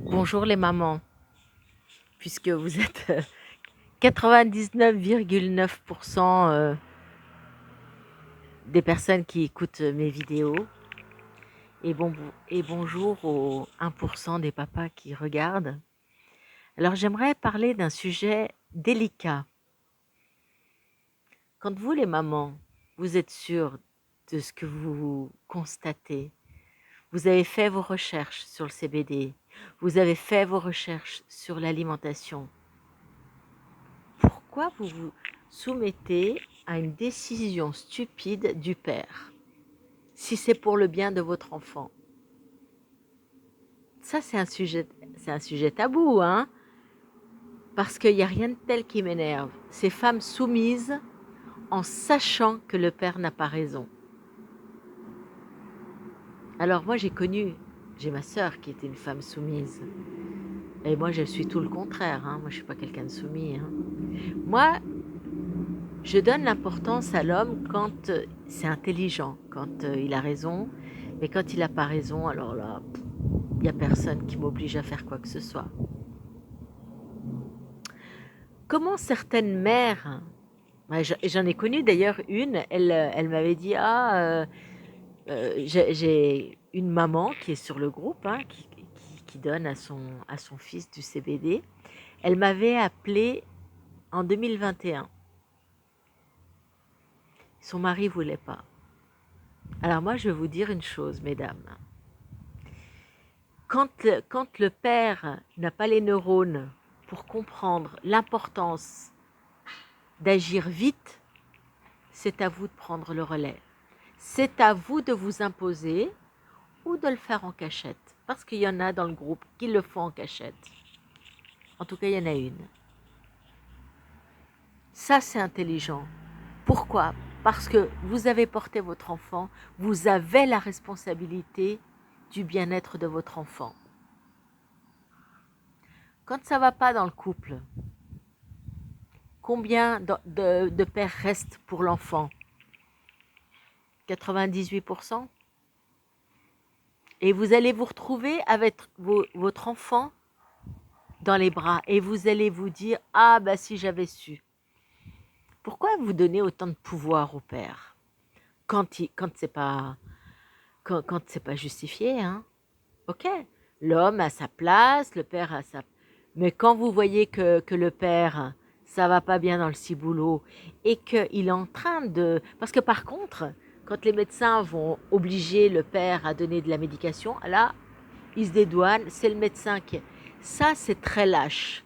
Bonjour les mamans, puisque vous êtes 99,9% des personnes qui écoutent mes vidéos et bonjour aux 1% des papas qui regardent. Alors j'aimerais parler d'un sujet délicat. Quand vous les mamans, vous êtes sûres de ce que vous constatez, vous avez fait vos recherches sur le CBD, vous avez fait vos recherches sur l'alimentation, pourquoi vous vous soumettez à une décision stupide du père, si c'est pour le bien de votre enfant? Ça, c'est un sujet tabou, hein, parce qu'il n'y a rien de tel qui m'énerve. Ces femmes soumises en sachant que le père n'a pas raison. Alors moi, j'ai ma sœur qui était une femme soumise. Et moi, je suis tout le contraire, hein. Moi, je suis pas quelqu'un de soumis, hein. Moi, je donne l'importance à l'homme quand c'est intelligent, quand il a raison, mais quand il n'a pas raison, alors là, il n'y a personne qui m'oblige à faire quoi que ce soit. Comment certaines mères, j'en ai connu d'ailleurs une, elle m'avait dit, j'ai une maman qui est sur le groupe, hein, qui donne à son fils du CBD. Elle m'avait appelé en 2021. Son mari voulait pas. Alors moi, je vais vous dire une chose, mesdames. Quand le père n'a pas les neurones pour comprendre l'importance d'agir vite, c'est à vous de prendre le relais. C'est à vous de vous imposer ou de le faire en cachette. Parce qu'il y en a dans le groupe qui le font en cachette. En tout cas, il y en a une. Ça, c'est intelligent. Pourquoi? Parce que vous avez porté votre enfant, vous avez la responsabilité du bien-être de votre enfant. Quand ça ne va pas dans le couple, combien de pères restent pour l'enfant? 98%. Et vous allez vous retrouver avec votre enfant dans les bras et vous allez vous dire « Ah, bah si j'avais su ». Pourquoi vous donnez autant de pouvoir au père quand c'est pas, quand c'est pas justifié, hein? Ok, l'homme a sa place, le père a sa... Mais quand vous voyez que le père, ça va pas bien dans le ciboulot et qu'il est en train de... Parce que par contre, quand les médecins vont obliger le père à donner de la médication, là, il se dédouane, c'est le médecin qui... Ça, c'est très lâche.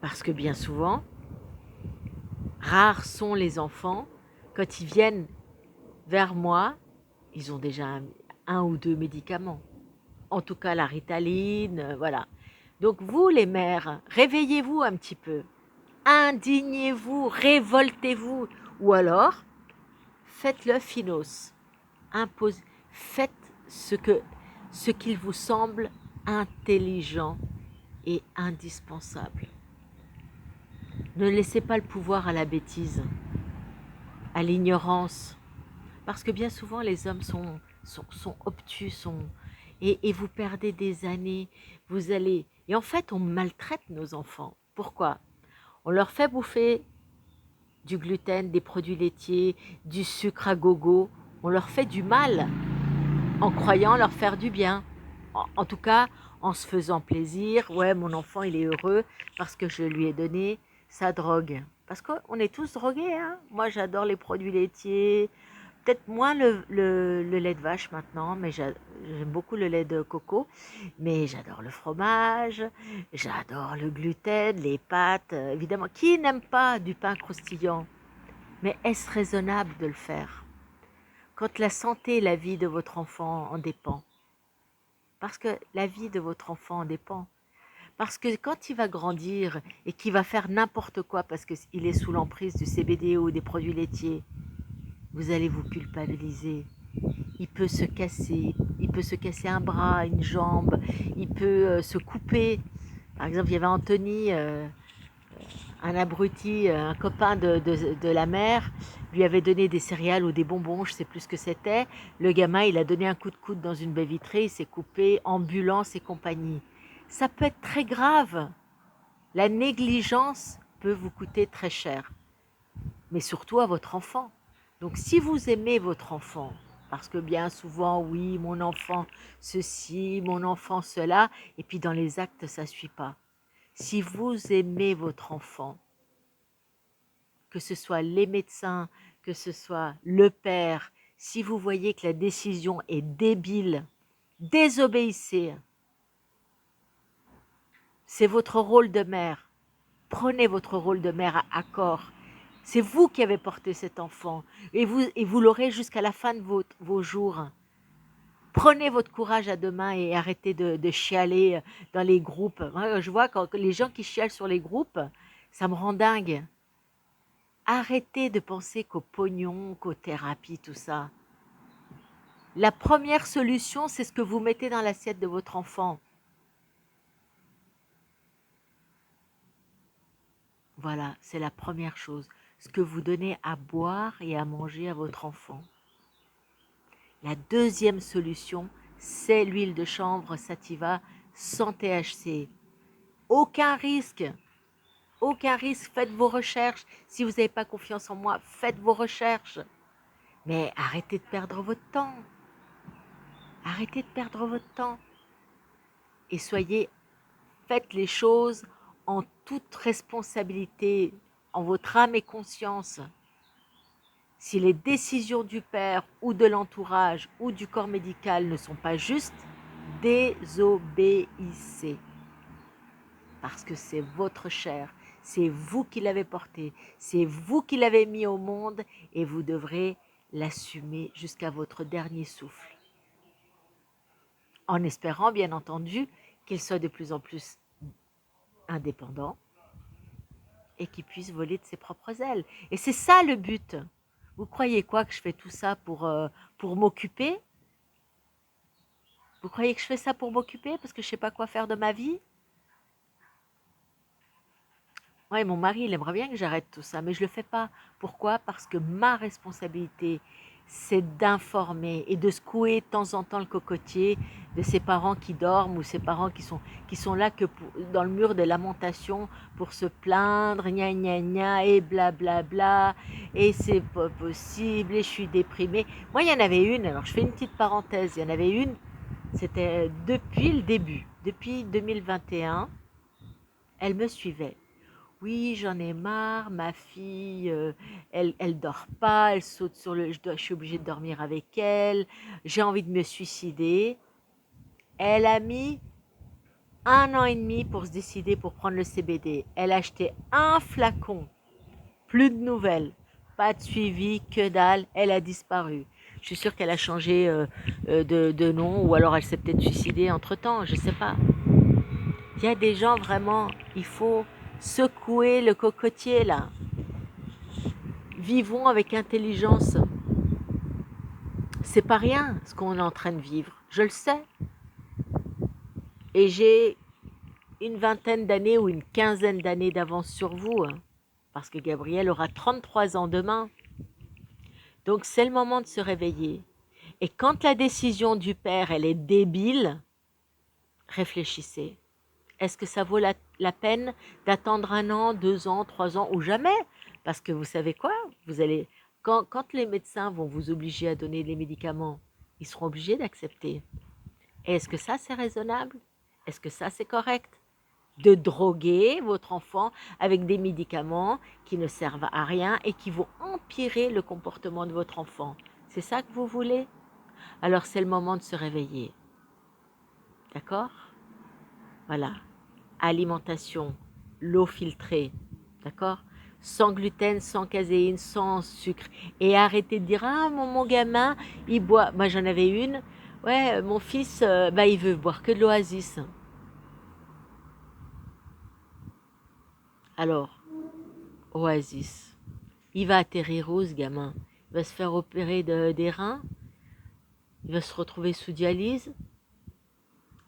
Parce que bien souvent, rares sont les enfants, quand ils viennent vers moi, ils ont déjà un ou deux médicaments. En tout cas, la Ritaline, voilà. Donc vous, les mères, réveillez-vous un petit peu. Indignez-vous, révoltez-vous. Ou alors, faites-le finos. Faites ce qu'il vous semble intelligent et indispensable. Ne laissez pas le pouvoir à la bêtise, à l'ignorance. Parce que bien souvent, les hommes sont obtus, et vous perdez des années. Vous allez... Et en fait, on maltraite nos enfants. Pourquoi? On leur fait bouffer du gluten, des produits laitiers, du sucre à gogo. On leur fait du mal en croyant leur faire du bien. En tout cas, en se faisant plaisir. Ouais, mon enfant, il est heureux parce que je lui ai donné sa drogue. Parce qu'on est tous drogués, hein. Moi, j'adore les produits laitiers. Peut-être moins le lait de vache maintenant, mais j'aime beaucoup le lait de coco. Mais j'adore le fromage, j'adore le gluten, les pâtes, évidemment. Qui n'aime pas du pain croustillant? Mais est-ce raisonnable de le faire quand la santé et la vie de votre enfant en dépend? Parce que la vie de votre enfant en dépend. Parce que quand il va grandir et qu'il va faire n'importe quoi parce qu'il est sous l'emprise du CBD ou des produits laitiers, vous allez vous culpabiliser. Il peut se casser un bras, une jambe, il peut se couper. Par exemple, il y avait Anthony, un abruti, un copain de la mère, lui avait donné des céréales ou des bonbons, je ne sais plus ce que c'était. Le gamin, il a donné un coup de coude dans une baie vitrée, il s'est coupé, ambulance et compagnie. Ça peut être très grave. La négligence peut vous coûter très cher, mais surtout à votre enfant. Donc si vous aimez votre enfant, parce que bien souvent, oui, mon enfant ceci, mon enfant cela, et puis dans les actes, ça ne suit pas. Si vous aimez votre enfant, que ce soit les médecins, que ce soit le père, si vous voyez que la décision est débile, désobéissez. C'est votre rôle de mère. Prenez votre rôle de mère à corps. C'est vous qui avez porté cet enfant et vous l'aurez jusqu'à la fin de vos jours. Prenez votre courage à deux mains et arrêtez de chialer dans les groupes. Moi, je vois quand les gens qui chialent sur les groupes, ça me rend dingue. Arrêtez de penser qu'au pognon, qu'aux thérapies, tout ça. La première solution, c'est ce que vous mettez dans l'assiette de votre enfant. Voilà, c'est la première chose. Ce que vous donnez à boire et à manger à votre enfant. La deuxième solution, c'est l'huile de chanvre sativa sans THC. Aucun risque. Aucun risque. Faites vos recherches. Si vous n'avez pas confiance en moi, faites vos recherches. Mais arrêtez de perdre votre temps. Arrêtez de perdre votre temps. Et faites les choses en toute responsabilité, en votre âme et conscience. Si les décisions du père ou de l'entourage ou du corps médical ne sont pas justes, désobéissez. Parce que c'est votre chair, c'est vous qui l'avez porté, c'est vous qui l'avez mis au monde et vous devrez l'assumer jusqu'à votre dernier souffle. En espérant, bien entendu, qu'il soit de plus en plus indépendant et qu'il puisse voler de ses propres ailes. Et c'est ça le but. Vous croyez quoi, que je fais tout ça pour m'occuper? Vous croyez que je fais ça pour m'occuper parce que je ne sais pas quoi faire de ma vie? Ouais, mon mari, il aimerait bien que j'arrête tout ça, mais je ne le fais pas. Pourquoi? Parce que ma responsabilité, c'est d'informer et de secouer de temps en temps le cocotier de ses parents qui dorment ou ses parents qui sont là que dans le mur des lamentations pour se plaindre, gna gna gna, et blablabla, bla, bla, et c'est pas possible, et je suis déprimée. Moi, il y en avait une, alors je fais une petite parenthèse, il y en avait une, c'était depuis le début, depuis 2021, elle me suivait. Oui, j'en ai marre, ma fille, elle dort pas, elle saute sur je suis obligée de dormir avec elle, j'ai envie de me suicider. Elle a mis 1 an et demi pour se décider pour prendre le CBD. Elle a acheté un flacon, plus de nouvelles, pas de suivi, que dalle, elle a disparu. Je suis sûre qu'elle a changé de nom ou alors elle s'est peut-être suicidée entre-temps, je ne sais pas. Il y a des gens vraiment, il faut secouer le cocotier là. Vivons avec intelligence. C'est pas rien ce qu'on est en train de vivre, je le sais. Et j'ai une vingtaine d'années ou une quinzaine d'années d'avance sur vous, hein, parce que Gabriel aura 33 ans demain. Donc c'est le moment de se réveiller. Et quand la décision du père, elle est débile, réfléchissez. Est-ce que ça vaut la peine d'attendre 1 an, 2 ans, 3 ans ou jamais? Parce que vous savez quoi? Vous allez, quand les médecins vont vous obliger à donner les médicaments, ils seront obligés d'accepter. Est-ce que ça, c'est raisonnable? Est-ce que ça, c'est correct? De droguer votre enfant avec des médicaments qui ne servent à rien et qui vont empirer le comportement de votre enfant. C'est ça que vous voulez? Alors c'est le moment de se réveiller. D'accord? Voilà. Alimentation, l'eau filtrée, d'accord? Sans gluten, sans caséine, sans sucre. Et arrêtez de dire, ah, mon gamin, il boit. Moi, j'en avais une. Ouais, mon fils, bah, il veut boire que de l'Oasis. Alors, Oasis. Il va atterrir où, ce gamin? Il va se faire opérer des reins? Il va se retrouver sous dialyse?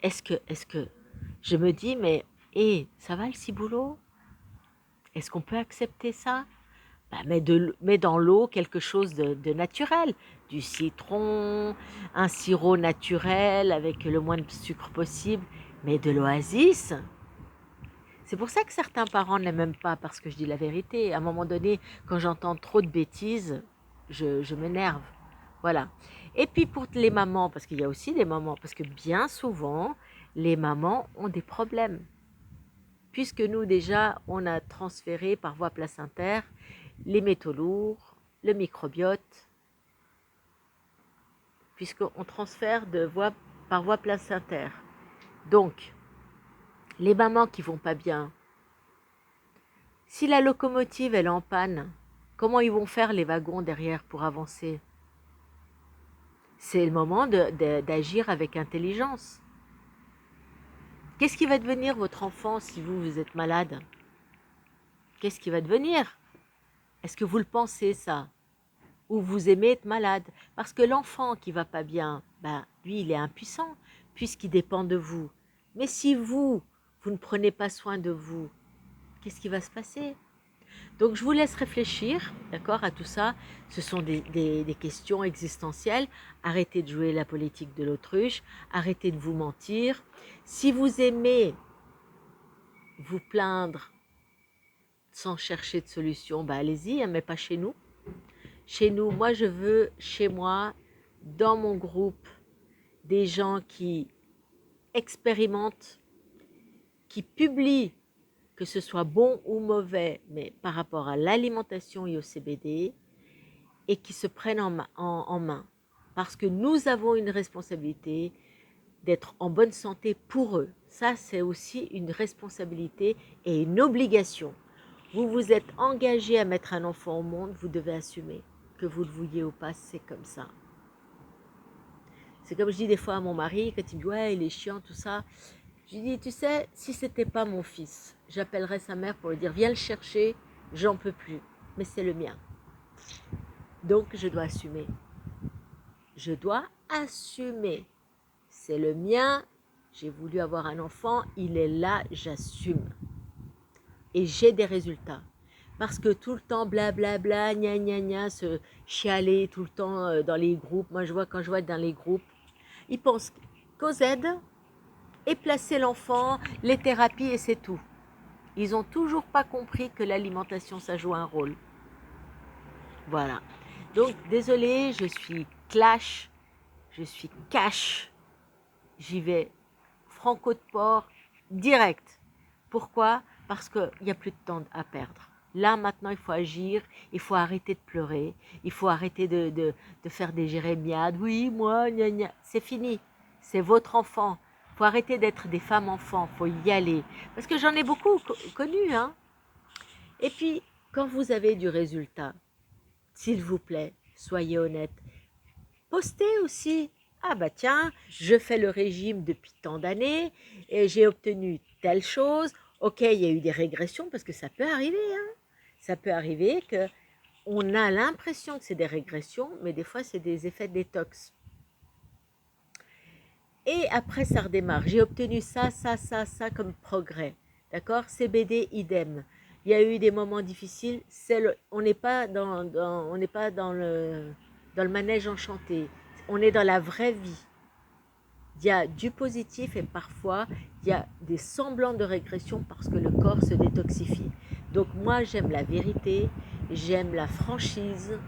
Est-ce que, je me dis, mais, hé, ça va le ciboulot? Est-ce qu'on peut accepter ça? bah, mets dans l'eau quelque chose de naturel, du citron, un sirop naturel avec le moins de sucre possible, mais de l'oasis. C'est pour ça que certains parents n'aiment même pas, parce que je dis la vérité. À un moment donné, quand j'entends trop de bêtises, je m'énerve. Voilà. Et puis pour les mamans, parce qu'il y a aussi des mamans, parce que bien souvent, les mamans ont des problèmes. Puisque nous, déjà, on a transféré par voie placentaire les métaux lourds, le microbiote, puisqu'on transfère par voie placentaire. Donc, les mamans qui vont pas bien, si la locomotive elle est en panne, comment ils vont faire les wagons derrière pour avancer? C'est le moment d'agir avec intelligence. Qu'est-ce qui va devenir votre enfant si vous êtes malade? Qu'est-ce qui va devenir? Est-ce que vous le pensez ça? Ou vous aimez être malade? Parce que l'enfant qui va pas bien, ben, lui il est impuissant puisqu'il dépend de vous. Mais si vous ne prenez pas soin de vous, qu'est-ce qui va se passer? Donc je vous laisse réfléchir, d'accord, à tout ça. Ce sont des questions existentielles. Arrêtez de jouer la politique de l'autruche, arrêtez de vous mentir. Si vous aimez vous plaindre sans chercher de solution, bah allez-y, hein, mais pas chez nous. Chez nous, moi je veux, chez moi, dans mon groupe, des gens qui expérimentent, qui publient, que ce soit bon ou mauvais, mais par rapport à l'alimentation et au CBD, et qui se prennent en main. Parce que nous avons une responsabilité d'être en bonne santé pour eux. Ça, c'est aussi une responsabilité et une obligation. Vous vous êtes engagé à mettre un enfant au monde, vous devez assumer. Que vous le vouliez ou pas, c'est comme ça. C'est comme je dis des fois à mon mari, quand il me dit « ouais, il est chiant, tout ça », je lui dis « tu sais, si c'était pas mon fils, j'appellerais sa mère pour lui dire « viens le chercher, j'en peux plus, mais c'est le mien ». Donc je dois assumer. Je dois assumer. C'est le mien, j'ai voulu avoir un enfant, il est là, j'assume. Et j'ai des résultats. Parce que tout le temps, blablabla, gna gna gna, se chialer tout le temps dans les groupes. Moi, quand je vois dans les groupes, ils pensent qu'aux aides et placer l'enfant, les thérapies et c'est tout. Ils n'ont toujours pas compris que l'alimentation, ça joue un rôle. Voilà. Donc, désolée, je suis clash, je suis cash. J'y vais franco de port, direct. Pourquoi? Parce qu'il n'y a plus de temps à perdre. Là, maintenant, il faut agir, il faut arrêter de pleurer, il faut arrêter de faire des jérémiades. Oui, moi, gna gna. C'est fini. C'est votre enfant. Il faut arrêter d'être des femmes enfants, il faut y aller. Parce que j'en ai beaucoup connu, hein. Et puis, quand vous avez du résultat, s'il vous plaît, soyez honnête. Postez aussi. Ah bah tiens, je fais le régime depuis tant d'années et j'ai obtenu telle chose. Ok, il y a eu des régressions parce que ça peut arriver. Hein. Ça peut arriver que on a l'impression que c'est des régressions, mais des fois c'est des effets de détox. Et après ça redémarre. J'ai obtenu ça, ça, ça, ça comme progrès. D'accord? CBD, idem. Il y a eu des moments difficiles. On n'est pas on n'est pas dans le manège enchanté. On est dans la vraie vie. Il y a du positif et parfois il y a des semblants de régression parce que le corps se détoxifie. Donc moi j'aime la vérité, j'aime la franchise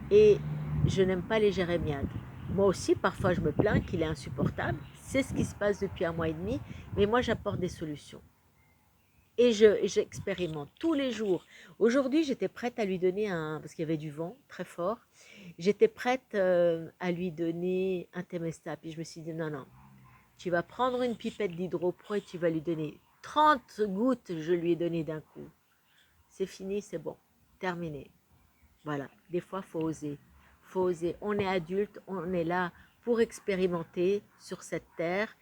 et je n'aime pas les jérémiades. Moi aussi parfois je me plains qu'il est insupportable, c'est ce qui se passe depuis 1 mois et demi, mais moi j'apporte des solutions. Et j'expérimente tous les jours. Aujourd'hui, j'étais prête à lui donner parce qu'il y avait du vent très fort, j'étais prête à lui donner un Temesta. Puis je me suis dit, non, non, tu vas prendre une pipette d'hydropro et tu vas lui donner 30 gouttes, je lui ai donné d'un coup. C'est fini, c'est bon, terminé. Voilà, des fois, il faut oser. Faut oser. On est adulte, on est là pour expérimenter sur cette terre.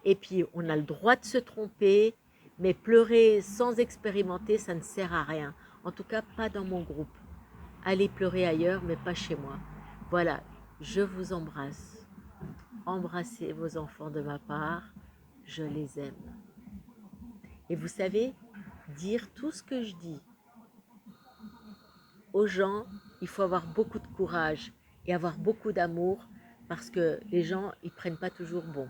Et puis, on a le droit de se tromper, mais pleurer sans expérimenter, ça ne sert à rien. En tout cas, pas dans mon groupe. Allez pleurer ailleurs, mais pas chez moi. Voilà, je vous embrasse. Embrassez vos enfants de ma part, je les aime. Et vous savez, dire tout ce que je dis aux gens, il faut avoir beaucoup de courage et avoir beaucoup d'amour parce que les gens, ils prennent pas toujours bon.